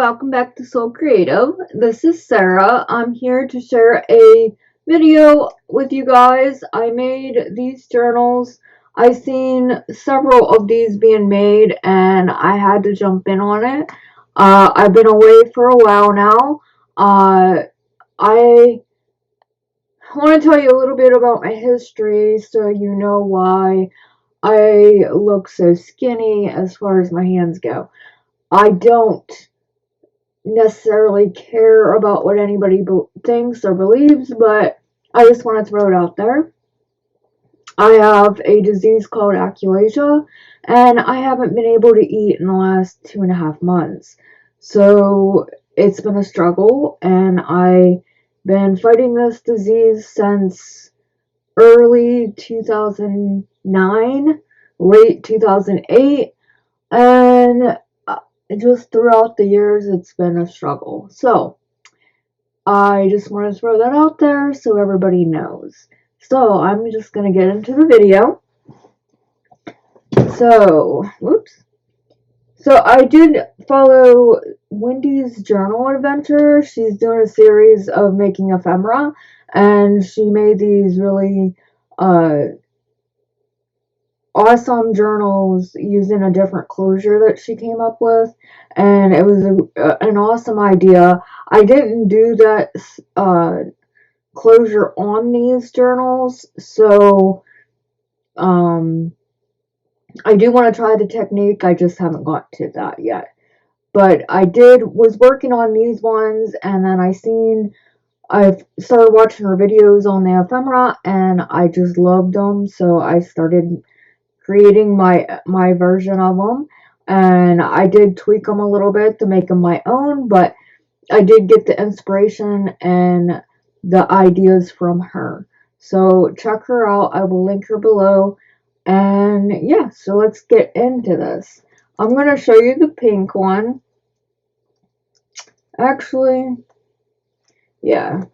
welcome back to Soulcreative. This is Sarah. I'm here to share a video with you guys. I made these journals. I've seen several of these being made and I had to jump in on it. I've been away for a while now. I want to tell you a little bit about my history so you know why I look so skinny as far as my hands go. I don't necessarily care about what anybody thinks or believes, but I just want to throw it out there. I have a disease called achalasia, and I haven't been able to eat in the last 2.5 months. So it's been a struggle, and I've been fighting this disease since early 2009, late 2008, and just throughout the years, it's been a struggle. So, I just want to throw that out there so everybody knows. So, I'm just going to get into the video. So, whoops. So, I did follow Wendy's journal adventure. She's doing a series of making ephemera, and she made these really awesome journals using a different closure that she came up with, and it was an awesome idea. I didn't do that closure on these journals, so I do want to try the technique. I just haven't got to that yet, but I was working on these ones, and then I've started watching her videos on the ephemera, and I just loved them, so I started creating my version of them, and I did tweak them a little bit to make them my own, but I did get the inspiration and the ideas from her. So check her out. I will link her below, and yeah, so let's get into this. I'm going to show you the pink one. Actually, yeah,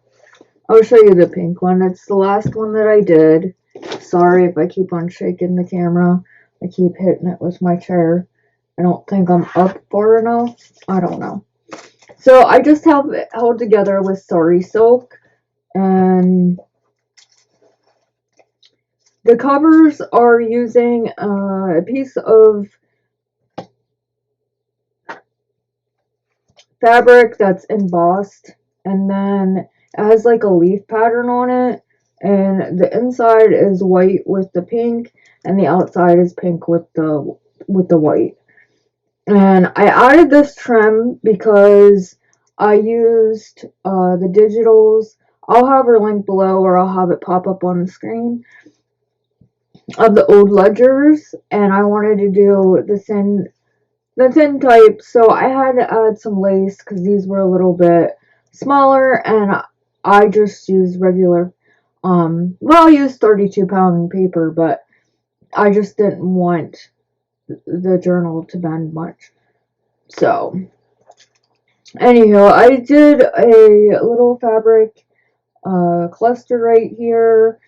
I'll show you the pink one. It's the last one that I did. Sorry if I keep on shaking the camera. I keep hitting it with my chair. I don't think I'm up far enough. I don't know. So I just have it held together with Sorry Silk. And the covers are using a piece of fabric that's embossed. And then it has like a leaf pattern on it. And the inside is white with the pink, and the outside is pink with the white. And I added this trim because I used the digitals. I'll have her link below, or I'll have it pop up on the screen, of the old ledgers, and I wanted to do the thin type, so I had to add some lace because these were a little bit smaller, and I just used regular. Well, I used 32-pound paper, but I just didn't want the journal to bend much. So, anyhow, I did a little fabric cluster right here,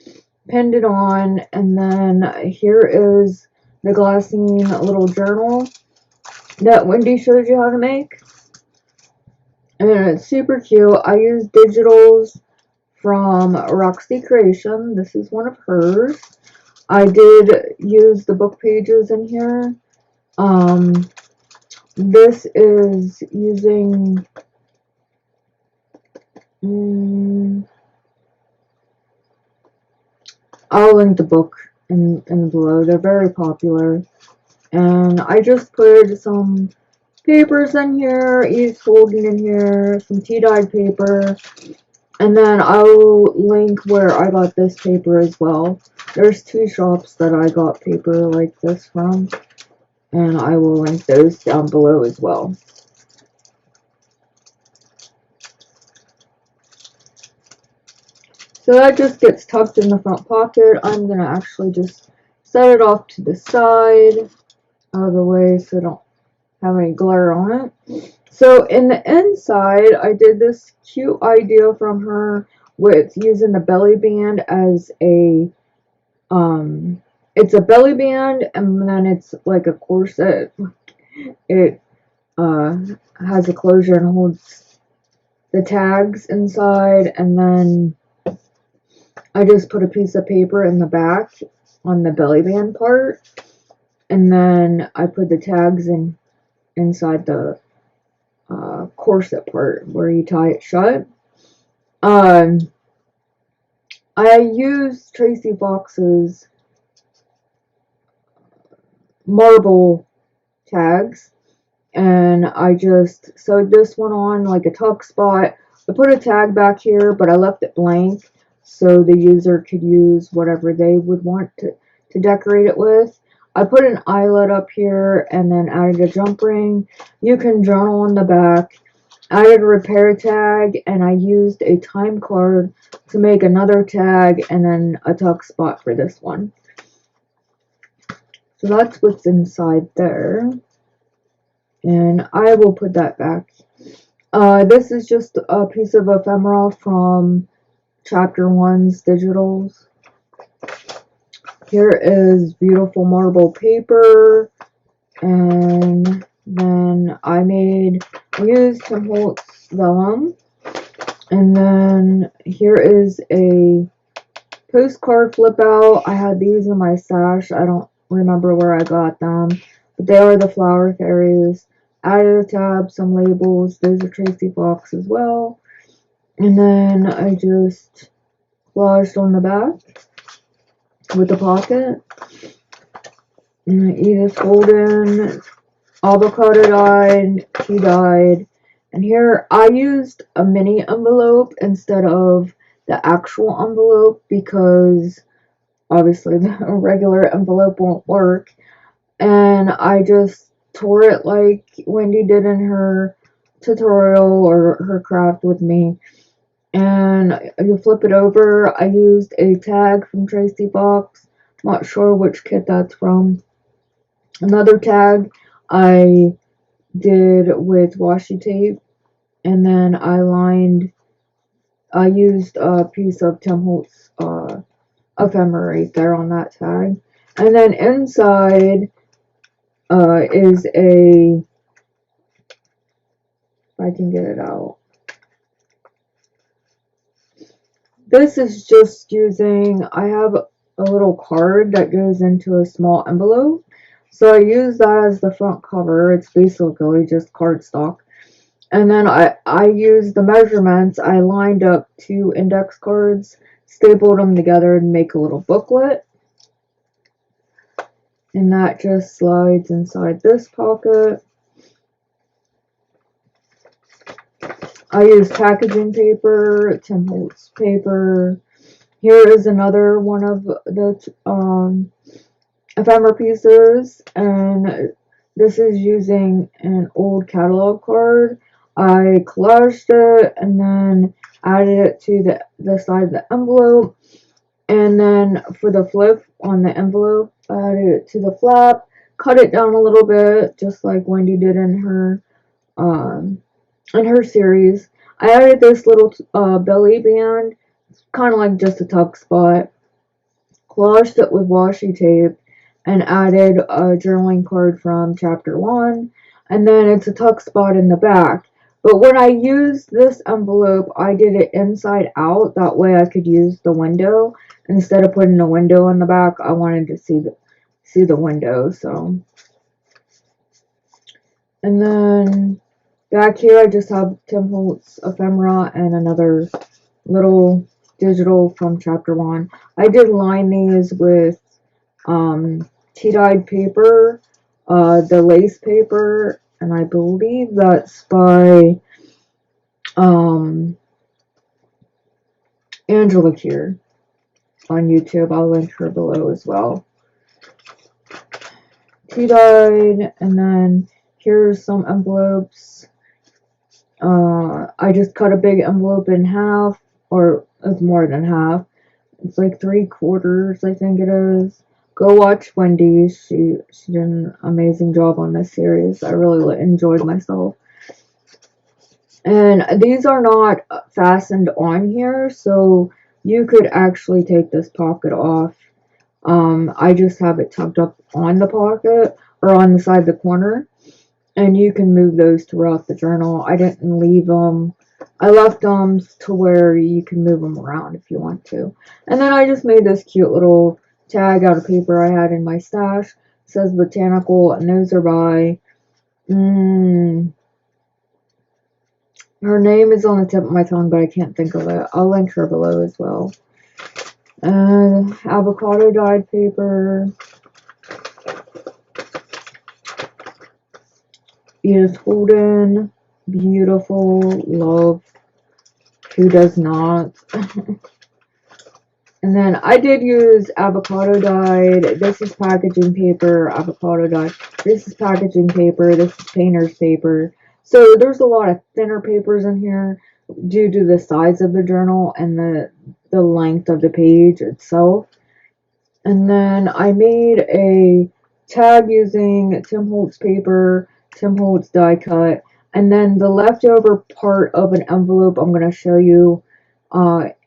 pinned it on, and then here is the glassine little journal that Wendy showed you how to make. And it's super cute. I use digitals from Roxy Creation. This is one of hers. I did use the book pages in here. This is using I'll link the book in below. They're very popular. And I just put some papers in here, each folding in here, some tea-dyed paper, and then I'll link where I got this paper as well. There's 2 shops that I got paper like this from, and I will link those down below as well. So that just gets tucked in the front pocket. I'm going to actually just set it off to the side out of the way so I don't have any glare on it. So in the inside, I did this cute idea from her with using the belly band as a, it's a belly band, and then it's like a corset. It has a closure and holds the tags inside, and then I just put a piece of paper in the back on the belly band part, and then I put the tags inside the corset part where you tie it shut. I used Tracie Fox's marble tags, and I just sewed this one on like a tuck spot. I put a tag back here, but I left it blank so the user could use whatever they would want to decorate it with. I put an eyelet up here and then added a jump ring. You can journal on the back. Added a repair tag, and I used a time card to make another tag and then a tuck spot for this one. So that's what's inside there. And I will put that back. This is just a piece of ephemera from Chapter 1's Digitals. Here is beautiful marble paper, and then I used Tim Holtz vellum, and then here is a postcard flip out. I had these in my stash. I don't remember where I got them, but they are the flower fairies. Added a tab, some labels. Those are Tracie Fox as well. And then I just collaged on the back with the pocket. And Edith Golden, avocado dyed, tea dyed. And here I used a mini envelope instead of the actual envelope because obviously the regular envelope won't work. And I just tore it like Wendy did in her tutorial or her craft with me. And you flip it over. I used a tag from Tracie Fox. Not sure which kit that's from. Another tag I did with washi tape. And then I used a piece of Tim Holtz ephemera right there on that tag. And then inside is a, if I can get it out. This is just using, I have a little card that goes into a small envelope. So I use that as the front cover. It's basically just cardstock. And then I used the measurements. I lined up 2 index cards, stapled them together and make a little booklet. And that just slides inside this pocket. I used packaging paper, Tim Holtz paper. Here is another one of the ephemera pieces, and this is using an old catalog card. I collaged it and then added it to the side of the envelope, and then for the flip on the envelope, I added it to the flap, cut it down a little bit, just like Wendy did in her series. I added this little belly band, kind of like just a tuck spot, collaged it with washi tape, and added a journaling card from Chapter 1, and then it's a tuck spot in the back. But when I used this envelope, I did it inside out, that way I could use the window. Instead of putting a window in the back, I wanted to see the window, so. And then back here I just have Tim Holtz ephemera and another little digital from Chapter 1. I did line these with tea-dyed paper, the lace paper, and I believe that's by Angela Kerr on YouTube. I'll link her below as well. Tea-dyed, and then here's some envelopes. I just cut a big envelope in half, or it's more than half. It's like 3/4, I think it is. Go watch Wendy. She did an amazing job on this series. I really enjoyed myself. And these are not fastened on here, so you could actually take this pocket off. I just have it tucked up on the pocket, or on the side of the corner. and you can move those throughout the journal. I didn't leave them. I left them to where you can move them around if you want to. And then I just made this cute little tag out of paper I had in my stash. It says Botanical, and those are by, her name is on the tip of my tongue, but I can't think of it. I'll link her below as well. Avocado dyed paper. Edith Holden. Beautiful. Love. Who does not? And then I did use avocado dyed. This is packaging paper. Avocado dyed. This is packaging paper. This is painter's paper. So there's a lot of thinner papers in here due to the size of the journal and the length of the page itself. And then I made a tag using Tim Holtz paper, Tim Holtz die cut, and then the leftover part of an envelope I'm going to show you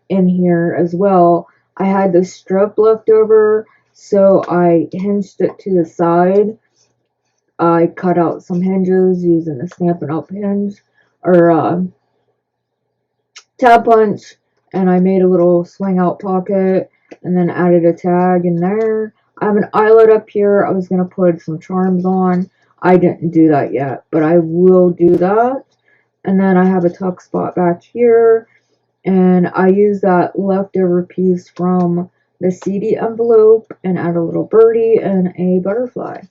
in here as well. I had this strip left over, so I hinged it to the side. I cut out some hinges using the Stampin' Up! Hinge, or tab punch, and I made a little swing out pocket, and then added a tag in there. I have an eyelet up here. I was going to put some charms on. I didn't do that yet, but I will do that. And then I have a tuck spot back here. And I use that leftover piece from the CD envelope and add a little birdie and a butterfly.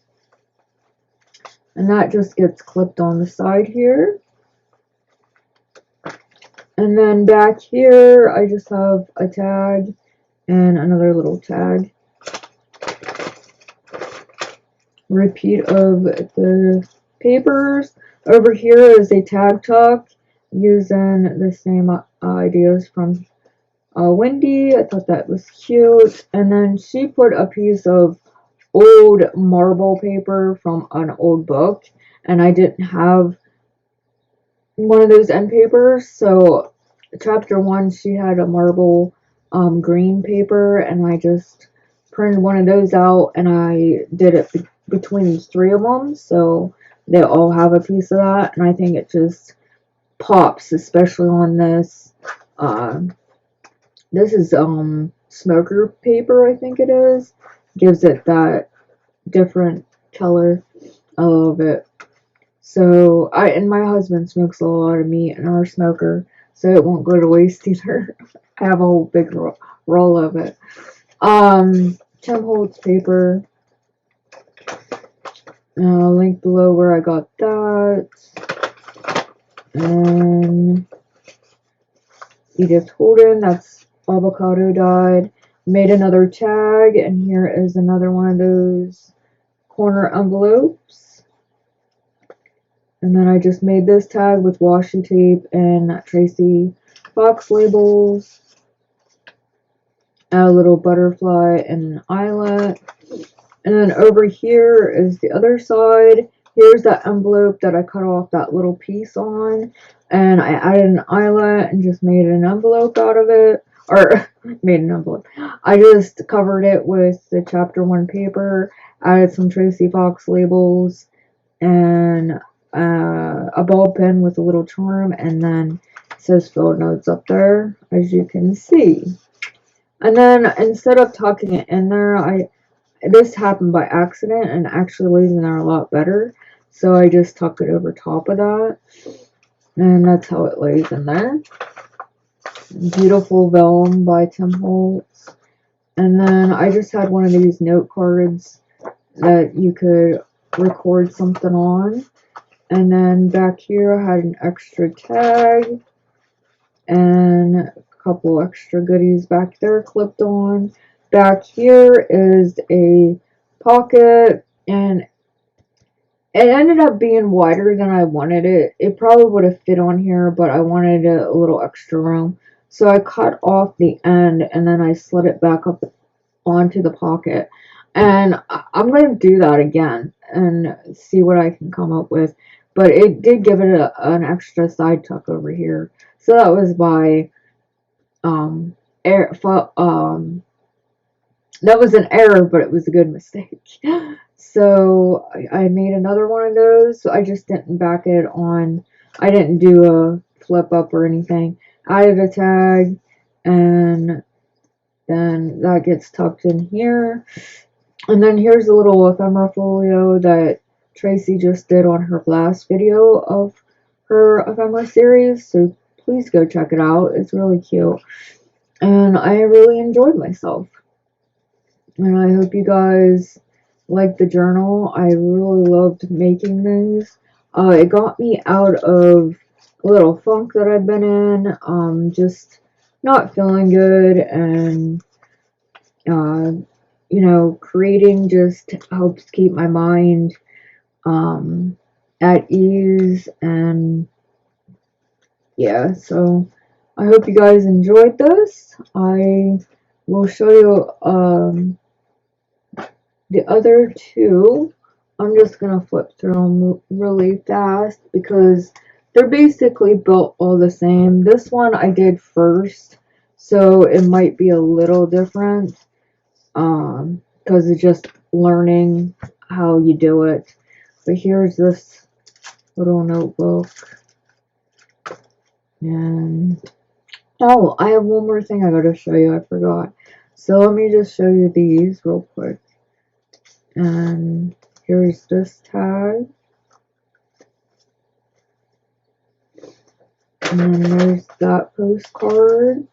And that just gets clipped on the side here. And then back here, I just have a tag and another little tag. Repeat of the papers. Over here is a tag tuck using the same ideas from Wendy. I thought that was cute. And then she put a piece of old marble paper from an old book, and I didn't have one of those end papers, so chapter 1 she had a marble green paper, and I just printed one of those out, and I did it between these 3 of them, so they all have a piece of that, and I think it just pops, especially on this. This is smoker paper, I think it is. Gives it that different color. I love it. So and my husband smokes a lot of meat in our smoker, so it won't go to waste either. I have a whole big roll of it. Tim Holtz paper. Link below where I got that. And Edith Holden, that's avocado dyed. Made another tag, and here is another one of those corner envelopes. And then I just made this tag with washi tape and Tracie box labels. A little butterfly and an eyelet. And then over here is the other side. Here's that envelope that I cut off that little piece on. And I added an eyelet and just made an envelope out of it. Or, made an envelope. I just covered it with the chapter 1 paper. Added some Tracie box labels. And a ball pen with a little charm. And then it says field notes up there, as you can see. And then instead of tucking it in there, this happened by accident and actually lays in there a lot better. So I just tuck it over top of that. And that's how it lays in there. Beautiful vellum by Tim Holtz. And then I just had one of these note cards that you could record something on. And then back here I had an extra tag. And a couple extra goodies back there clipped on. Back here is a pocket, and it ended up being wider than I wanted it. It probably would have fit on here, but I wanted a little extra room. So I cut off the end, and then I slid it back up onto the pocket. And I'm going to do that again and see what I can come up with. But it did give it an extra side tuck over here. So that was by That was an error, but it was a good mistake. So I made another one of those. So I just didn't back it on. I didn't do a flip up or anything. Added a tag, and then that gets tucked in here. And then here's a little ephemera folio that Tracie just did on her last video of her ephemera series. So please go check it out. It's really cute. And I really enjoyed myself. And I hope you guys like the journal. I really loved making these. It got me out of a little funk that I've been in. Just not feeling good, and you know, creating just helps keep my mind at ease. And yeah, so I hope you guys enjoyed this. I will show you the other two. I'm just gonna flip through them really fast because they're basically built all the same. This one I did first, so it might be a little different because it's just learning how you do it. But here's this little notebook. And oh, I have one more thing I gotta show you. I forgot. So let me just show you these real quick. And here's this tag. And then there's that postcard.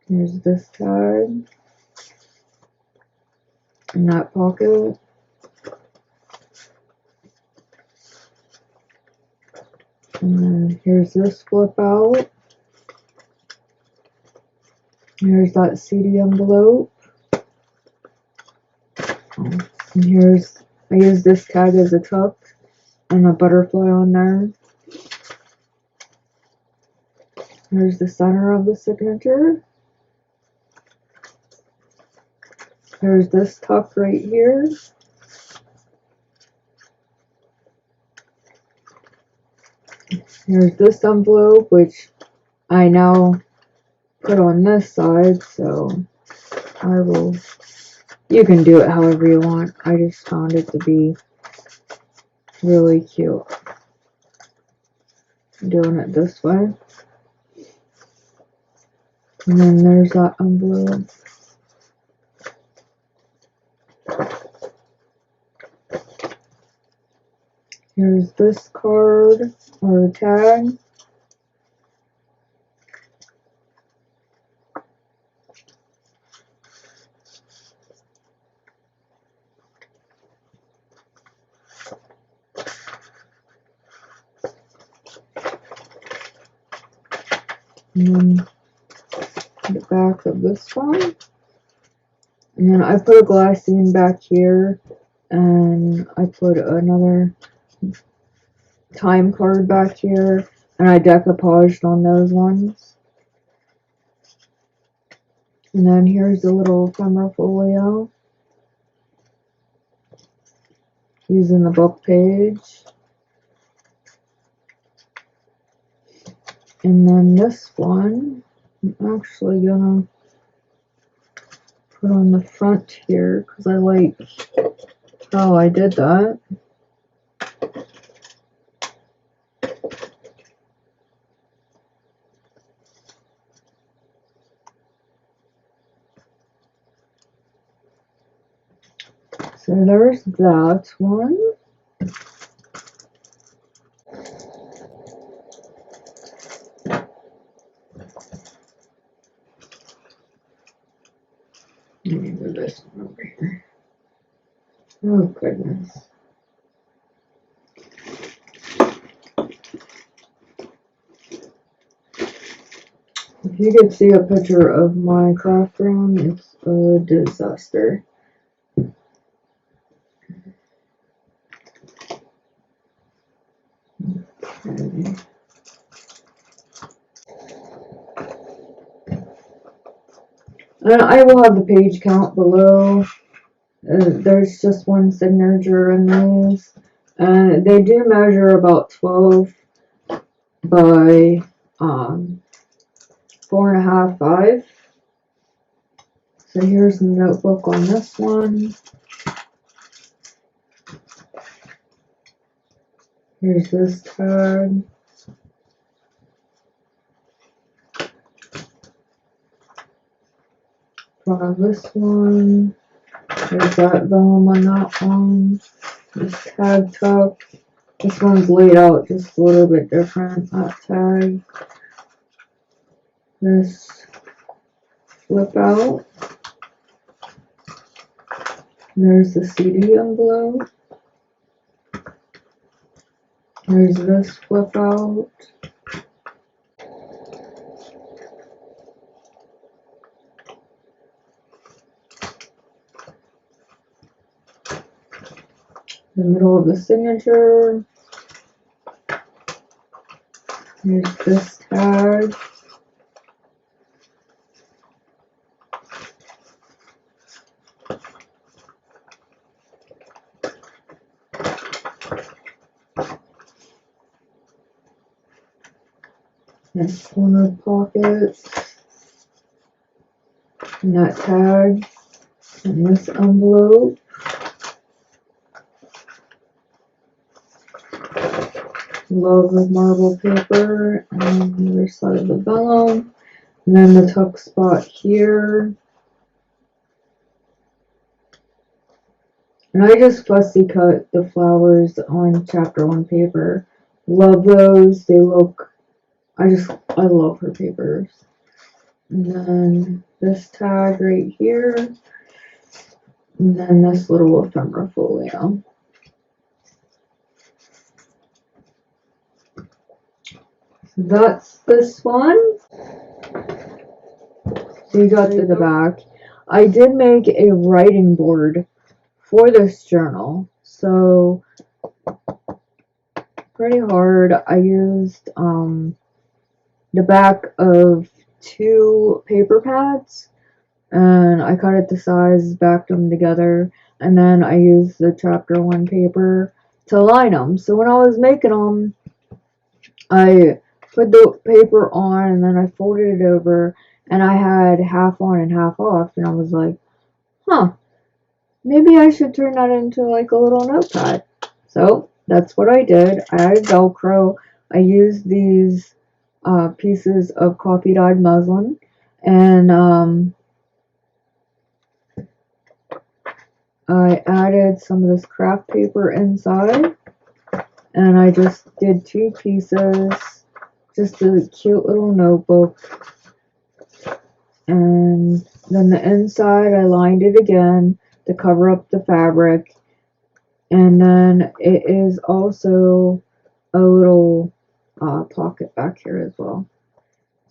Here's this tag. And that pocket. And then here's this flip out. Here's that CD envelope. And here's, I use this tag as a tuck and a butterfly on there. Here's the center of the signature. There's this tuck right here. Here's this envelope, which I now put on this side, so I will, you can do it however you want. I just found it to be really cute doing it this way. And then there's that envelope. Here's this card or tag. And then the back of this one. And then I put a glassine back here, and I put another time card back here, and I decoupaged on those ones. And then here's a little ephemera folio using the book page. And then this one, I'm actually gonna put on the front here because I like how I did that. So there's that one. Let me move this one over here. Oh goodness. If you could see a picture of my craft room, it's a disaster. Okay. And I will have the page count below. There's just one signature in these. They do measure about 12 by 4.5, 5. So here's the notebook on this one. Here's this tag. Draw this one. There's that vellum on that one. This tag tuck. This one's laid out just a little bit different. That tag. This flip out. There's the CD envelope. There's this flip out. The middle of the signature. Here's this tag. And corner pockets. And that tag. And this envelope. Love of marble paper, and the other side of the vellum, and then the tuck spot here. And I just fussy cut the flowers on chapter 1 paper. Love those. They look, I love her papers. And then this tag right here, and then this little ephemera folio. That's this one. So you got to the back. I did make a writing board for this journal. So pretty hard. I used the back of 2 paper pads, and I cut it to size, backed them together, and then I used the chapter 1 paper to line them. So when I was making them, I put the paper on, and then I folded it over, and I had half on and half off, and I was like, huh, maybe I should turn that into like a little notepad. So that's what I did. I added Velcro. I used these pieces of coffee dyed muslin, and I added some of this craft paper inside, and I just did 2 pieces. Just a cute little notebook, and then the inside I lined it again to cover up the fabric, and then it is also a little pocket back here as well.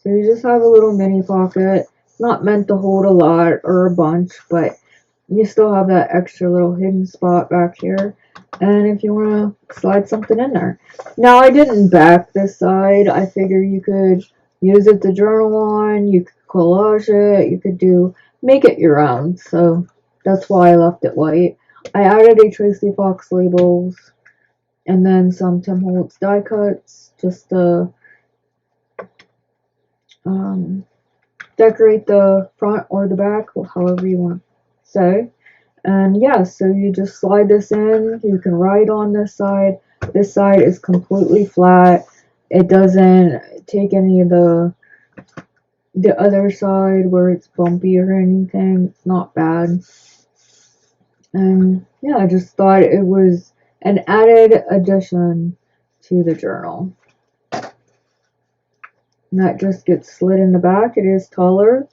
So you just have a little mini pocket, not meant to hold a lot or a bunch, but you still have that extra little hidden spot back here. And if you want to slide something in there. Now, I didn't back this side. I figure you could use it to journal on. You could collage it. You could make it your own. So that's why I left it white. I added a Tracie Fox labels and then some Tim Holtz die cuts just to decorate the front or the back, however you want to say. And yeah, so you just slide this in. You can write on this side. This side is completely flat. It doesn't take any of the other side where it's bumpy or anything. It's not bad. And yeah, I just thought it was an added addition to the journal. And that just gets slid in the back. It is taller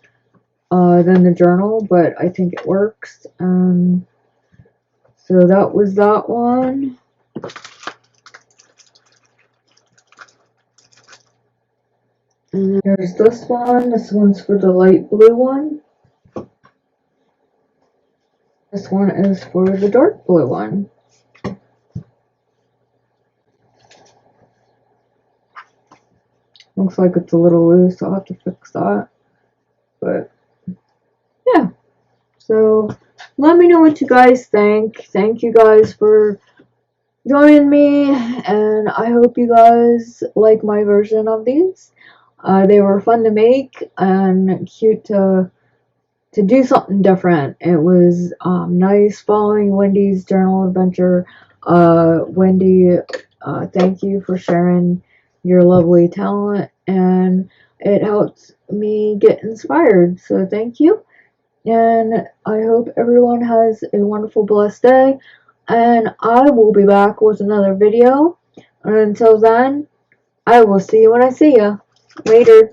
than the journal, but I think it works. So that was that one. And there's this one. This one's for the light blue one. This one is for the dark blue one. Looks like it's a little loose. I'll have to fix that. But yeah. So let me know what you guys think. Thank you guys for joining me, and I hope you guys like my version of these. They were fun to make and cute to do something different. It was nice following Wendy's journal adventure. Wendy, thank you for sharing your lovely talent, and it helps me get inspired. So thank you, and I hope everyone has a wonderful, blessed day. And I will be back with another video. And until then, I will see you when I see you. Later.